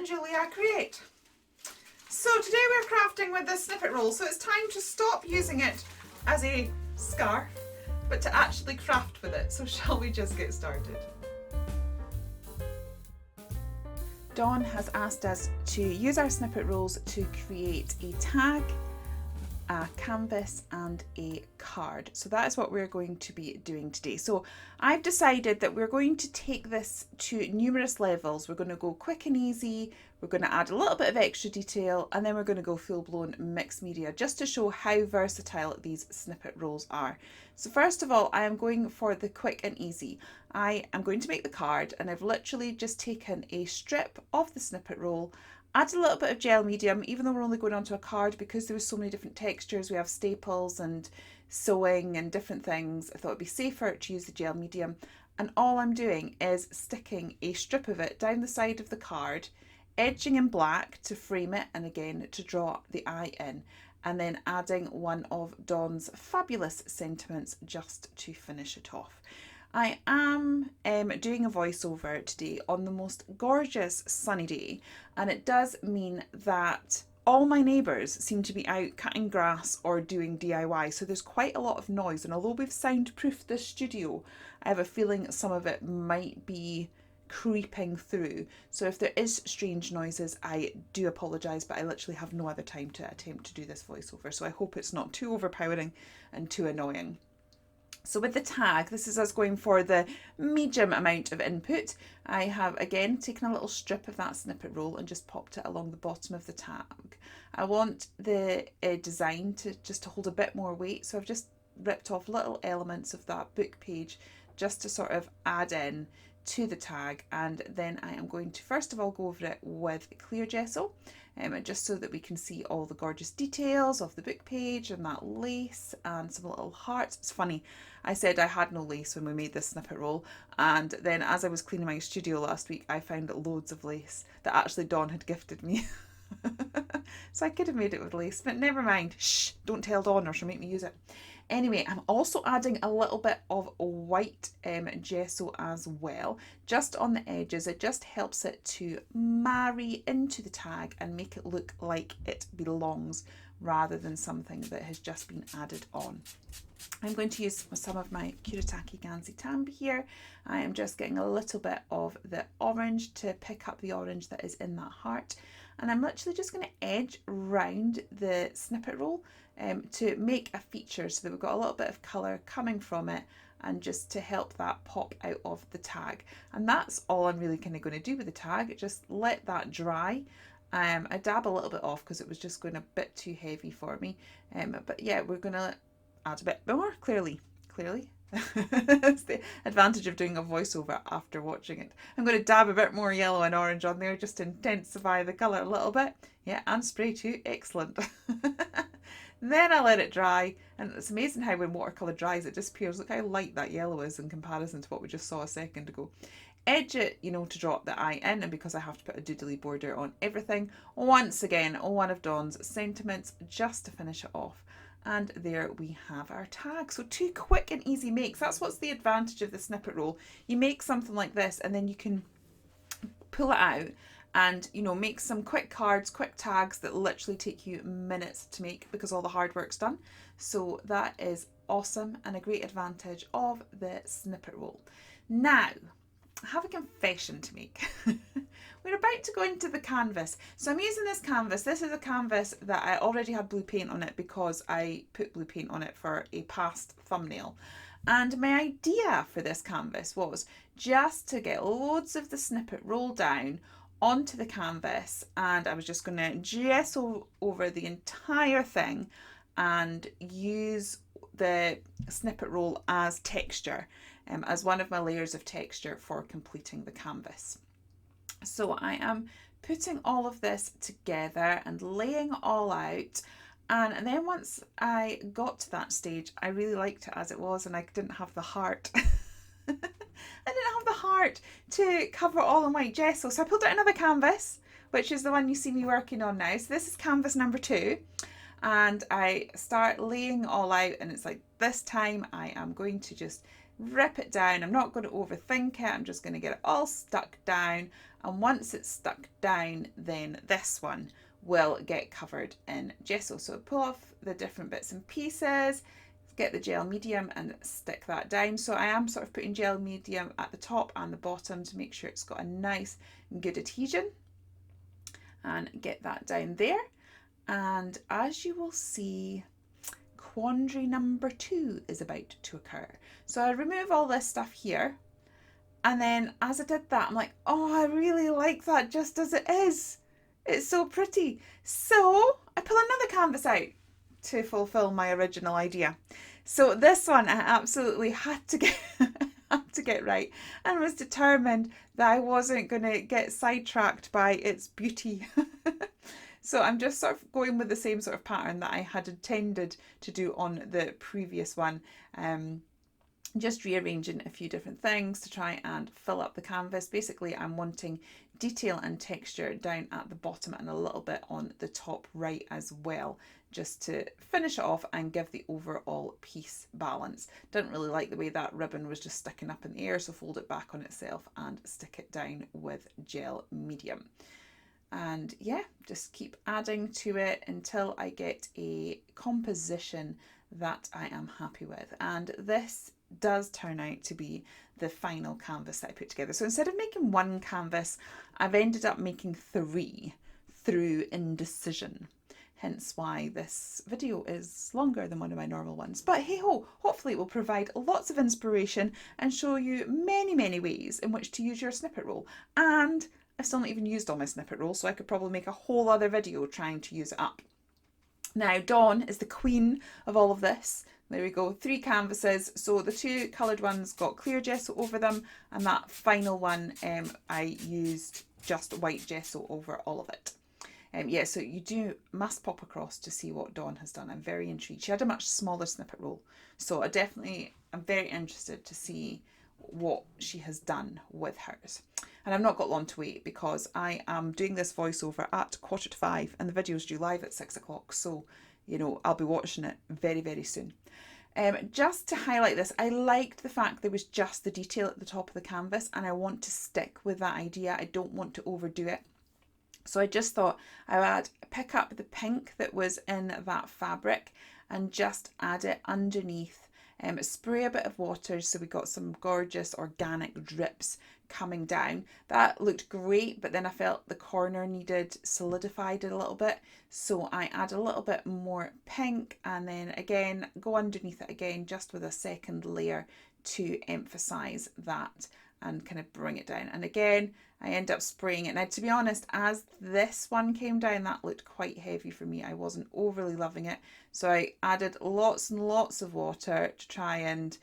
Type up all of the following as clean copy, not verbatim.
and Julia create. So today we're crafting with this snippet roll, so it's time to stop using it as a scarf, but to actually craft with it. So shall we just get started? Dawn has asked us to use our snippet rolls to create a tag, a canvas and a card. So that is what we're going to be doing today. So I've decided that we're going to take this to numerous levels. We're going to go quick and easy, we're going to add a little bit of extra detail, and then we're going to go full-blown mixed media just to show how versatile these snippet rolls are. So first of all, I am going for the quick and easy. I am going to make the card, and I've literally just taken a strip of the snippet roll, add a little bit of gel medium, even though we're only going onto a card, because there were so many different textures. We have staples and sewing and different things. I thought it'd be safer to use the gel medium. And all I'm doing is sticking a strip of it down the side of the card, edging in black to frame it, and again to draw the eye in, and then adding one of Dawn's fabulous sentiments just to finish it off. I am doing a voiceover today on the most gorgeous sunny day, and it does mean that all my neighbours seem to be out cutting grass or doing DIY, so there's quite a lot of noise, and although we've soundproofed this studio, I have a feeling some of it might be creeping through. So if there is strange noises, I do apologise, but I literally have no other time to attempt to do this voiceover, so I hope it's not too overpowering and too annoying. So with the tag, this is us going for the medium amount of input. I have again taken a little strip of that snippet roll and just popped it along the bottom of the tag. I want the design to just to hold a bit more weight, so I've just ripped off little elements of that book page just to sort of add in to the tag, and then I am going to first of all go over it with clear gesso, just so that we can see all the gorgeous details of the book page and that lace and some little hearts. It's funny, I said I had no lace when we made this snippet roll, and then as I was cleaning my studio last week, I found loads of lace that actually Dawn had gifted me. So I could have made it with lace, but never mind. Shh, don't tell Dawn or she'll make me use it. Anyway, I'm also adding a little bit of white gesso as well, just on the edges. It just helps it to marry into the tag and make it look like it belongs rather than something that has just been added on. I'm going to use some of my Kuretake Ganzi Tambi here. I am just getting a little bit of the orange to pick up the orange that is in that heart. And I'm literally just going to edge round the snippet roll to make a feature so that we've got a little bit of colour coming from it, and just to help that pop out of the tag. And that's all I'm really kind of going to do with the tag. Just let that dry. I dab a little bit off because it was just going a bit too heavy for me. But yeah, we're going to add a bit more clearly. That's the advantage of doing a voiceover after watching it. I'm going to dab a bit more yellow and orange on there just to intensify the colour a little bit. Yeah, and spray too. Excellent. Then I let it dry, and it's amazing how when watercolour dries it disappears. Look how light that yellow is in comparison to what we just saw a second ago. Edge it, you know, to drop the eye in, and because I have to put a doodly border on everything, once again, one of Dawn's sentiments just to finish it off. And there we have our tag. So 2 quick and easy makes. That's what's the advantage of the snippet roll. You make something like this and then you can pull it out and, you know, make some quick cards, quick tags that literally take you minutes to make because all the hard work's done. So that is awesome and a great advantage of the snippet roll. Now, I have a confession to make. We're about to go into the canvas. So I'm using this canvas. This is a canvas that I already had blue paint on it because I put blue paint on it for a past thumbnail. And my idea for this canvas was just to get loads of the snippet roll down onto the canvas, and I was just going to gesso over the entire thing and use the snippet roll as texture, as one of my layers of texture for completing the canvas. So I am putting all of this together and laying it all out, and then once I got to that stage I really liked it as it was, and I didn't have the heart I didn't have the heart to cover all in white gesso, so I pulled out another canvas, which is the one you see me working on now. So this is canvas number 2, and I start laying all out, and it's like this time I am going to just rip it down. I'm not going to overthink it. I'm just going to get it all stuck down. And once it's stuck down, then this one will get covered in gesso. So pull off the different bits and pieces, get the gel medium and stick that down. So I am sort of putting gel medium at the top and the bottom to make sure it's got a nice and good adhesion, and get that down there. And as you will see, quandary number 2 is about to occur. So I remove all this stuff here, and then as I did that, I'm like, oh, I really like that just as it is. It's so pretty. So I pull another canvas out to fulfill my original idea. So this one I absolutely had to get right, and was determined that I wasn't going to get sidetracked by its beauty. So I'm just sort of going with the same sort of pattern that I had intended to do on the previous one. Just rearranging a few different things to try and fill up the canvas. Basically, I'm wanting detail and texture down at the bottom and a little bit on the top right as well, just to finish it off and give the overall piece balance. Didn't really like the way that ribbon was just sticking up in the air, so fold it back on itself and stick it down with gel medium. And yeah, just keep adding to it until I get a composition that I am happy with. And this does turn out to be the final canvas that I put together. So instead of making one canvas, I've ended up making 3 through indecision. Hence why this video is longer than one of my normal ones. But hey ho, hopefully it will provide lots of inspiration and show you many, many ways in which to use your snippet roll. And I've still not even used all my snippet rolls, so I could probably make a whole other video trying to use it up. Now, Dawn is the queen of all of this. There we go, 3 canvases. So the 2 coloured ones got clear gesso over them, and that final one I used just white gesso over all of it. Yeah, so you must pop across to see what Dawn has done. I'm very intrigued. She had a much smaller snippet roll, so I'm very interested to see what she has done with hers. And I've not got long to wait because I am doing this voiceover at 5:15 and the video's due live at 6 o'clock. So, you know, I'll be watching it very, very soon. Just to highlight this, I liked the fact there was just the detail at the top of the canvas, and I want to stick with that idea. I don't want to overdo it. So I just thought I would pick up the pink that was in that fabric and just add it underneath. Spray a bit of water so we got some gorgeous organic drips coming down. That looked great, but then I felt the corner needed solidified a little bit, so I add a little bit more pink and then again go underneath it again just with a second layer to emphasize that and kind of bring it down. And again I end up spraying it. Now, to be honest, as this one came down, that looked quite heavy for me. I wasn't overly loving it. So I added lots and lots of water to try and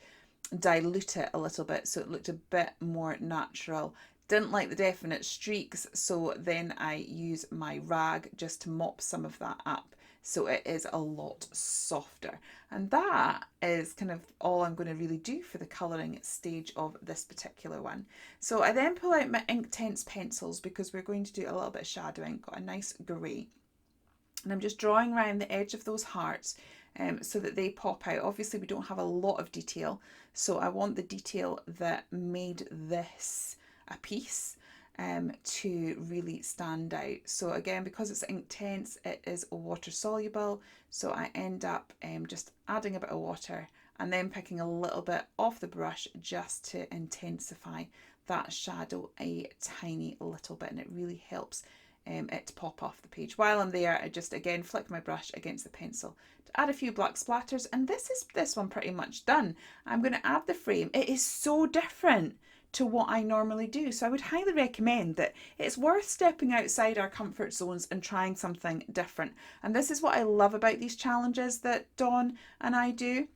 dilute it a little bit so it looked a bit more natural. Didn't like the definite streaks, so then I use my rag just to mop some of that up so it is a lot softer. And that is kind of all I'm going to really do for the colouring stage of this particular one. So I then pull out my Inktense pencils because we're going to do a little bit of shadowing. Got a nice grey. And I'm just drawing around the edge of those hearts so that they pop out. Obviously we don't have a lot of detail, so I want the detail that made this a piece to really stand out. So again, because it's Inktense, it is water soluble, so I end up just adding a bit of water and then picking a little bit off the brush just to intensify that shadow a tiny little bit, and it really helps it to pop off the page. While I'm there, I just again flick my brush against the pencil to add a few black splatters, and this one pretty much done. I'm going to add the frame. It is so different to what I normally do, so I would highly recommend that it's worth stepping outside our comfort zones and trying something different. And this is what I love about these challenges that Dawn and I do.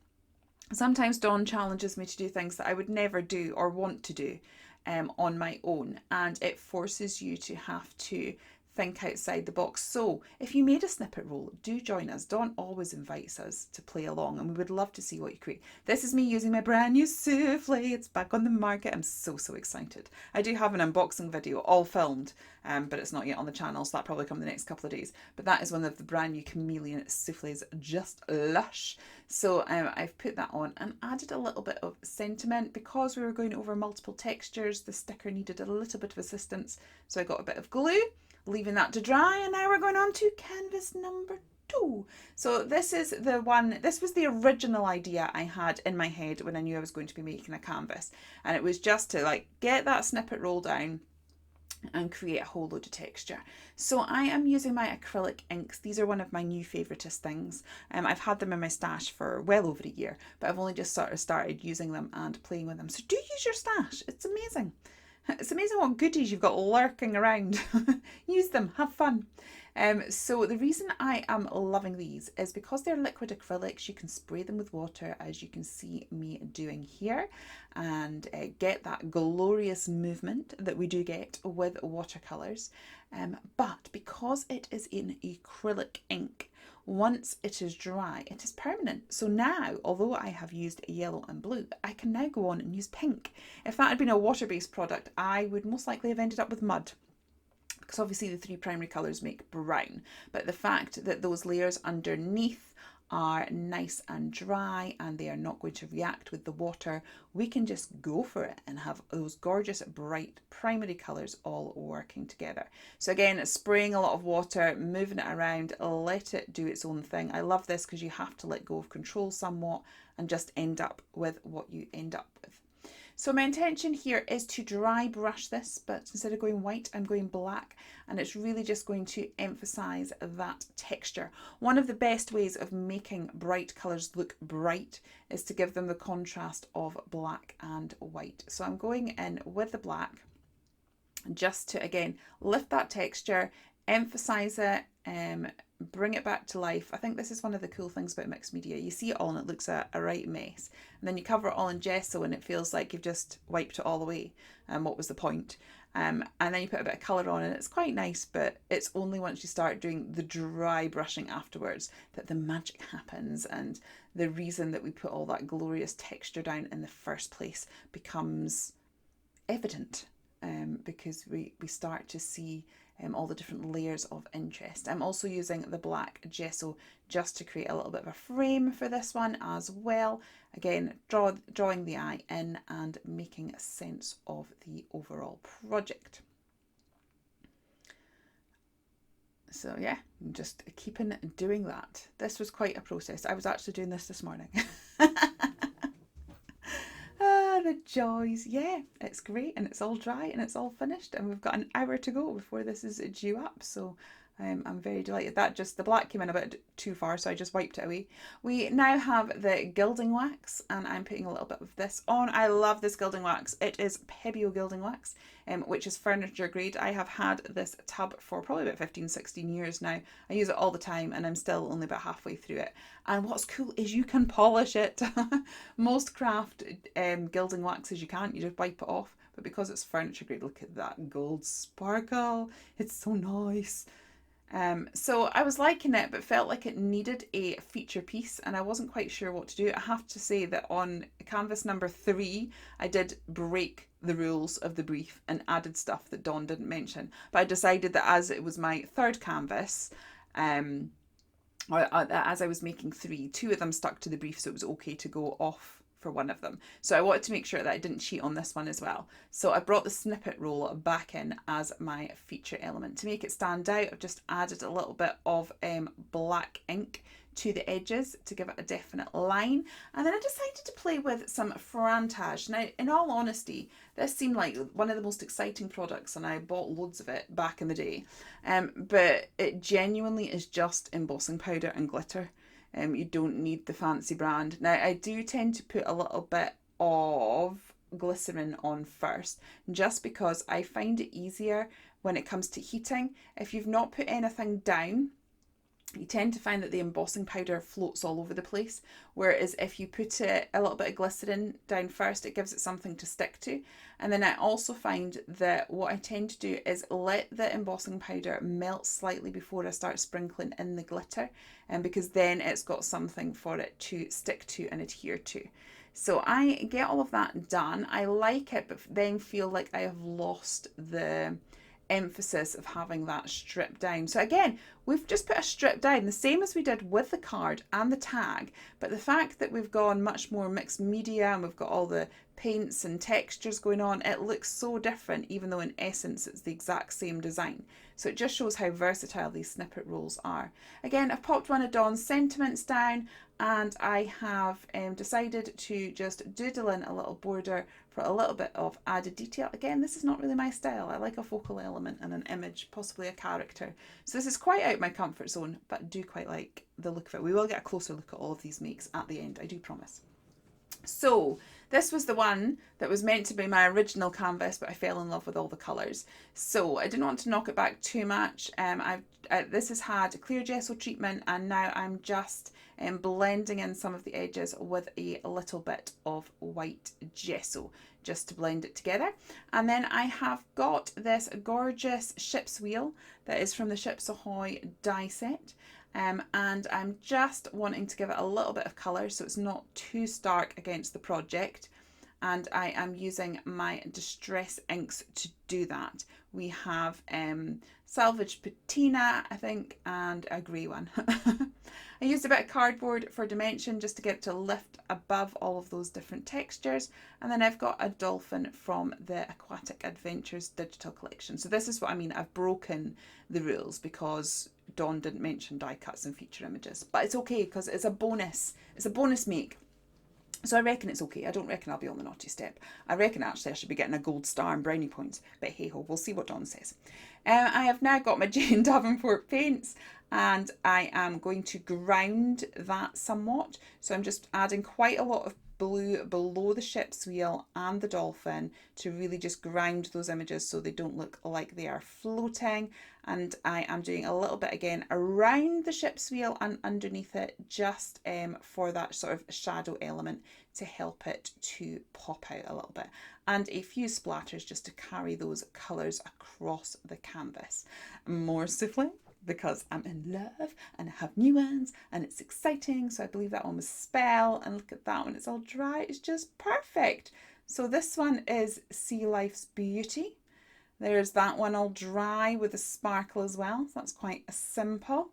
Sometimes Dawn challenges me to do things that I would never do or want to do on my own, and it forces you to have to think outside the box. So if you made a snippet roll, do join us. Dawn always invites us to play along, and we would love to see what you create. This is me using my brand new souffle. It's back on the market. I'm so excited. I do have an unboxing video all filmed, but it's not yet on the channel, so that'll probably come in the next couple of days. But that is one of the brand new chameleon souffles, just lush. So I've put that on and added a little bit of sentiment. Because we were going over multiple textures, the sticker needed a little bit of assistance, so I got a bit of glue, leaving that to dry, and now we're going on to canvas number 2. So this is the one, this was the original idea I had in my head when I knew I was going to be making a canvas, and it was just to like get that snippet roll down and create a whole load of texture. So I am using my acrylic inks. These are one of my new favouriteest things. I've had them in my stash for well over a year, but I've only just sort of started using them and playing with them. So do use your stash. It's amazing. It's amazing what goodies you've got lurking around. Use them, have fun. So the reason I am loving these is because they're liquid acrylics. You can spray them with water, as you can see me doing here, and get that glorious movement that we do get with watercolours. But because it is in acrylic ink, once it is dry, it is permanent. So now, although I have used yellow and blue, I can now go on and use pink. If that had been a water-based product, I would most likely have ended up with mud, because obviously the 3 primary colours make brown. But the fact that those layers underneath are nice and dry and they are not going to react with the water, we can just go for it and have those gorgeous bright primary colours all working together. So again, spraying a lot of water, moving it around, let it do its own thing. I love this because you have to let go of control somewhat and just end up with what you end up with. So my intention here is to dry brush this, but instead of going white, I'm going black, and it's really just going to emphasize that texture. One of the best ways of making bright colors look bright is to give them the contrast of black and white. So I'm going in with the black just to, again, lift that texture, emphasize it, bring it back to life. I think this is one of the cool things about mixed media. You see it all and it looks a right mess. And then you cover it all in gesso and it feels like you've just wiped it all away. And what was the point? And then you put a bit of colour on and it's quite nice, but it's only once you start doing the dry brushing afterwards that the magic happens, and the reason that we put all that glorious texture down in the first place becomes evident, because we start to see all the different layers of interest. I'm also using the black gesso just to create a little bit of a frame for this one as well. Again, drawing the eye in and making sense of the overall project. So yeah, I'm just keeping doing that. This was quite a process. I was actually doing this morning. The joys. Yeah, it's great, and it's all dry and it's all finished, and we've got an hour to go before this is due up, so I'm very delighted. That just, the black came in a bit too far, so I just wiped it away. We now have the gilding wax, and I'm putting a little bit of this on. I love this gilding wax. It is Pebeo gilding wax, which is furniture grade. I have had this tub for probably about 15-16 years now. I use it all the time, and I'm still only about halfway through it. And what's cool is you can polish it. Most craft gilding waxes you can't, you just wipe it off. But because it's furniture grade, look at that gold sparkle. It's so nice. So I was liking it, but felt like it needed a feature piece, and I wasn't quite sure what to do. I have to say that on canvas number 3, I did break the rules of the brief and added stuff that Dawn didn't mention. But I decided that as it was my 3rd canvas, as I was making 3, 2 of them stuck to the brief, so it was okay to go off for one of them. So I wanted to make sure that I didn't cheat on this one as well. So I brought the snippet roll back in as my feature element. To make it stand out, I've just added a little bit of black ink to the edges to give it a definite line. And then I decided to play with some frantage. Now, in all honesty, this seemed like one of the most exciting products, and I bought loads of it back in the day. But it genuinely is just embossing powder and glitter. You don't need the fancy brand. Now, I do tend to put a little bit of glycerin on first, just because I find it easier when it comes to heating. If you've not put anything down, you tend to find that the embossing powder floats all over the place, whereas if you put a little bit of glycerin down first, it gives it something to stick to. And then I also find that what I tend to do is let the embossing powder melt slightly before I start sprinkling in the glitter, and because then it's got something for it to stick to and adhere to. So I get all of that done. I like it, but then feel like I have lost the emphasis of having that stripped down. So again, we've just put a strip down, the same as we did with the card and the tag, but the fact that we've gone much more mixed media and we've got all the paints and textures going on, it looks so different, even though in essence it's the exact same design. So it just shows how versatile these snippet rolls are. Again, I've popped one of Dawn's sentiments down, and I have decided to just doodle in a little border for a little bit of added detail. Again, this is not really my style. I like a focal element and an image, possibly a character. So this is quite out my comfort zone, but I do quite like the look of it. We will get a closer look at all of these makes at the end, I do promise. So this was the one that was meant to be my original canvas, but I fell in love with all the colours. So I didn't want to knock it back too much. This has had a clear gesso treatment, and now I'm just blending in some of the edges with a little bit of white gesso just to blend it together. And then I have got this gorgeous ship's wheel that is from the Ships Ahoy die set. And I'm just wanting to give it a little bit of colour so it's not too stark against the project. And I am using my Distress inks to do that. We have Salvage Patina, I think, and a grey one. I used a bit of cardboard for dimension just to get it to lift above all of those different textures. And then I've got a dolphin from the Aquatic Adventures digital collection. So this is what I mean. I've broken the rules because Dawn didn't mention die cuts and feature images. But it's okay because it's a bonus. It's a bonus make. So I reckon it's okay. I don't reckon I'll be on the naughty step. I reckon actually I should be getting a gold star and brownie points. But hey ho, we'll see what Dawn says. I have now got my Jane Davenport paints, and I am going to ground that somewhat. So I'm just adding quite a lot of blue below the ship's wheel and the dolphin to really just ground those images so they don't look like they are floating. And I am doing a little bit again around the ship's wheel and underneath it, just for that sort of shadow element to help it to pop out a little bit, and a few splatters just to carry those colours across the canvas. More souffle, because I'm in love and I have new ones and it's exciting. So I believe that one was Spell, and look at that one, it's all dry, it's just perfect. So this one is Sea Life's Beauty. There's that one all dry with a sparkle as well, so that's quite simple.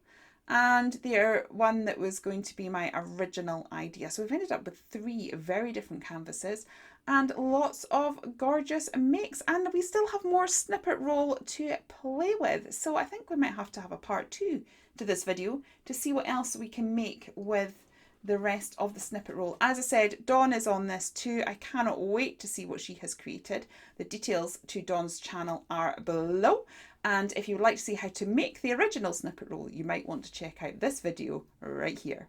And the one that was going to be my original idea. So we've ended up with 3 very different canvases and lots of gorgeous makes, and we still have more snippet roll to play with. So I think we might have to have a part 2 to this video to see what else we can make with the rest of the snippet roll. As I said, Dawn is on this too. I cannot wait to see what she has created. The details to Dawn's channel are below. And if you would like to see how to make the original snippet roll, you might want to check out this video right here.